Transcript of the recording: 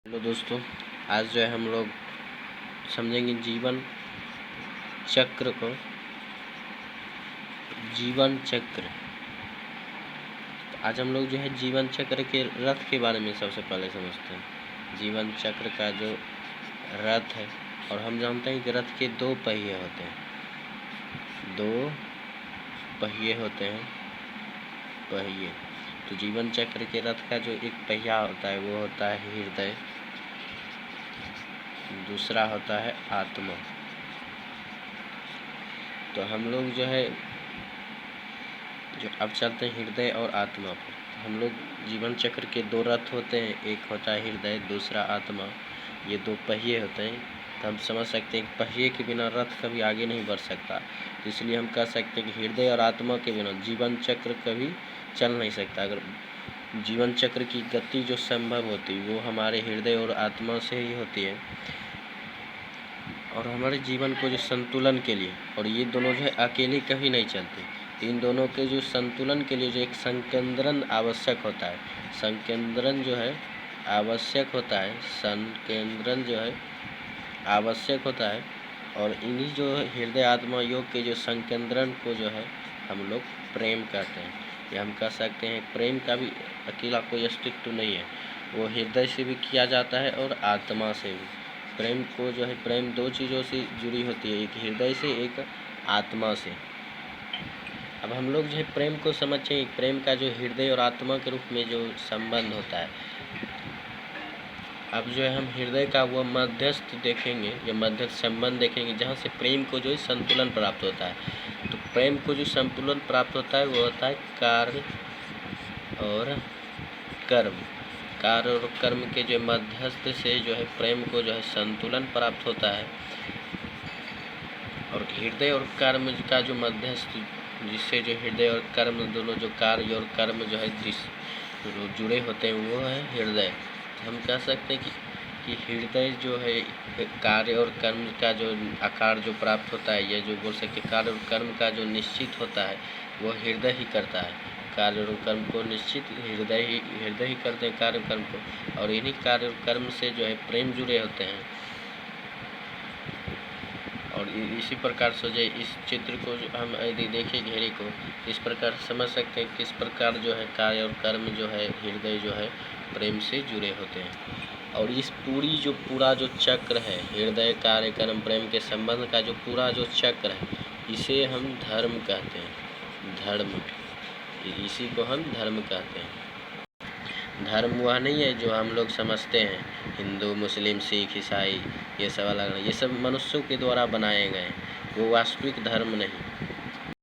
Hello दोस्तों, आज जो है हम लोग समझेंगे जीवन चक्र को। जीवन चक्र, आज हम लोग जो है जीवन चक्र के रथ के बारे में सबसे पहले समझते हैं। जीवन चक्र का जो रथ है, और हम जानते हैं कि रथ के दो पहिए होते हैं। दो पहिए होते हैं। पहिए तो जीवन चक्र के रथ का जो एक पहिया होता है वो होता है हृदय, दूसरा होता है आत्मा। तो हम लोग जो है अब चलते हैं हृदय और आत्मा पर। हम लोग जीवन चक्र के दो रथ होते हैं, एक होता है हृदय, दूसरा आत्मा। ये दो पहिए होते हैं। तो हम समझ सकते हैं कि पहिए के बिना रथ कभी आगे नहीं बढ़ सकता। इसलिए हम कह सकते हैं कि हृदय और आत्मा के बिना जीवन चक्र कभी चल नहीं सकता। अगर जीवन चक्र की गति जो संभव होती है वो हमारे हृदय और आत्मा से ही होती है। और हमारे जीवन को जो संतुलन के लिए, और ये दोनों जो है अकेले कभी नहीं चलते। इन दोनों के जो संतुलन के लिए जो एक संकेंद्रण आवश्यक होता है, संकेंद्रण जो है आवश्यक होता है, संकेंद्रण जो है आवश्यक होता है। और इन्हीं जो हृदय आत्मा योग के जो संकेंद्रण को जो है हम लोग प्रेम कहते हैं। या हम कह सकते हैं प्रेम का भी अकेला कोई अस्तित्व नहीं है, वो हृदय से भी किया जाता है और आत्मा से भी। प्रेम को जो है, प्रेम दो चीज़ों से जुड़ी होती है, एक हृदय से, एक आत्मा से। अब हम लोग जो है प्रेम को समझें, प्रेम का जो हृदय और आत्मा के रूप में जो संबंध होता है। अब जो है हम हृदय का वो मध्यस्थ देखेंगे, या मध्यस्थ संबंध देखेंगे, जहाँ से प्रेम को जो है संतुलन प्राप्त होता है। तो प्रेम को जो संतुलन प्राप्त होता है वो होता है कार्य और कर्म। कार्य और कर्म के जो मध्यस्थ से जो है प्रेम को जो है संतुलन प्राप्त होता है। और हृदय और कर्म का जो मध्यस्थ, जिससे जो हृदय और कर्म दोनों जो कार्य और कर्म जो है जुड़े होते हैं वो है हृदय। हम कह सकते हैं कि हृदय जो है कार्य और कर्म का जो आकार जो प्राप्त होता है, ये जो बोल सकते कार्य और कर्म का जो निश्चित होता है वो हृदय ही करता है। कार्य और कर्म को निश्चित हृदय ही करते हैं, कार्य कर्म को। और इन्हीं कार्य और कर्म से जो है प्रेम जुड़े होते हैं। और इसी प्रकार से जो इस चित्र को हम यदि देखें घेरे को, इस प्रकार समझ सकते हैं किस प्रकार जो है कार्य और कर्म जो है हृदय जो है प्रेम से जुड़े होते हैं। और इस पूरा जो चक्र है, हृदय कार्य कर्म प्रेम के संबंध का जो पूरा जो चक्र है, इसे हम धर्म कहते हैं। धर्म, इसी को हम धर्म कहते हैं। धर्म वह नहीं है जो हम लोग समझते हैं, हिंदू मुस्लिम सिख ईसाई ये सब अलग नहीं, ये सब मनुष्यों के द्वारा बनाए गए हैं। वो वास्तविक धर्म नहीं।